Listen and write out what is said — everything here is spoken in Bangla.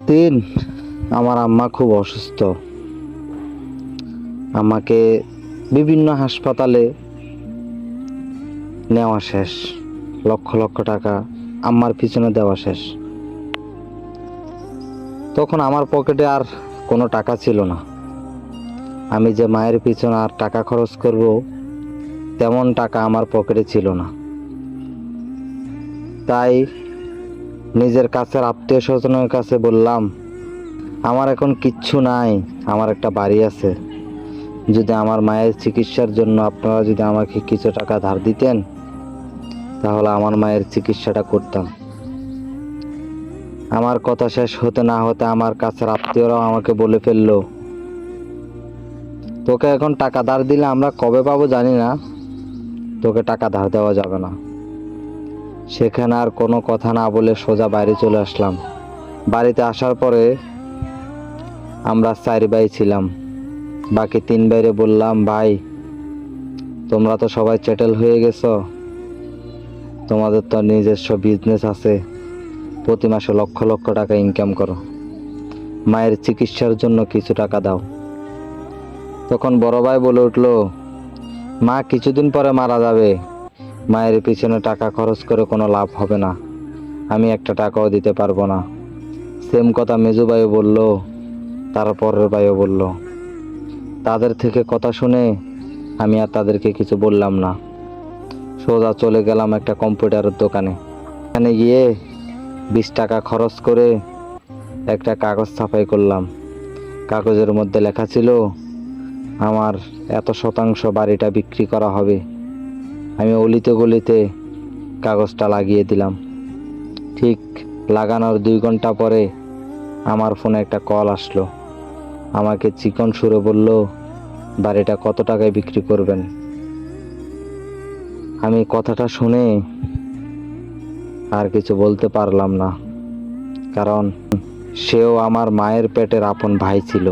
দিন আমার আম্মা খুব অসুস্থ। আমাকে বিভিন্ন হাসপাতালে নেওয়া শেষ, লক্ষ লক্ষ টাকা আম্মার পিছনে দেওয়া শেষ। তখন আমার পকেটে আর কোনো টাকা ছিল না। আমি যে মায়ের পিছনে আর টাকা খরচ করব তেমন টাকা আমার পকেটে ছিল না। তাই নিজের কাছের আত্মীয় স্বজনের কাছে বললাম, আমার এখন কিচ্ছু নাই, আমার একটা বাড়ি আছে, যদি আমার মায়ের চিকিৎসার জন্য আপনারা যদি আমাকে কিছু টাকা ধার দিতেন তাহলে আমার মায়ের চিকিৎসাটা করতাম। আমার কথা শেষ হতে না হতে আমার কাছের আত্মীয়রাও আমাকে বলে ফেললো, তোকে এখন টাকা ধার দিলে আমরা কবে পাবো জানি না, তোকে টাকা ধার দেওয়া যাবে না। সেখানে আর কোনো কথা না বলে সোজা বাইরে চলে আসলাম। বাড়িতে আসার পরে আমরা 4 ভাই ছিলাম, বাকি 3 ভাইরে বললাম, ভাই তোমরা তো সবাই সেটেল হয়ে গেছো, তোমাদের তো নিজস্ব বিজনেস আছে, প্রতি মাসে লক্ষ লক্ষ টাকা ইনকাম করো, মায়ের চিকিৎসার জন্য কিছু টাকা দাও। তখন বড় ভাই বলে উঠলো, মা কিছুদিন পরে মারা যাবে, মায়ের পিছনে টাকা খরচ করে কোনো লাভ হবে না, আমি একটা টাকাও দিতে পারবো না। সেম কথা মেজু ভাইও বলল, তারপরের ভাইও বলল। তাদের থেকে কথা শুনে আমি আর তাদেরকে কিছু বললাম না, সোজা চলে গেলাম একটা কম্পিউটারের দোকানে। এখানে গিয়ে 20 টাকা খরচ করে একটা কাগজ ছাপাই করলাম। কাগজের মধ্যে লেখা ছিল, আমার এত শতাংশ বাড়িটা বিক্রি করা হবে। আমি অলিতে গলিতে কাগজটা লাগিয়ে দিলাম। ঠিক লাগানোর 2 ঘন্টা পরে আমার ফোনে একটা কল আসলো। আমাকে চিকন সুরে বলল, বাড়িটা কত টাকায় বিক্রি করবেন। আমি কথাটা শুনে আর কিছু বলতে পারলাম না, কারণ সেও আমার মায়ের পেটের আপন ভাই ছিল।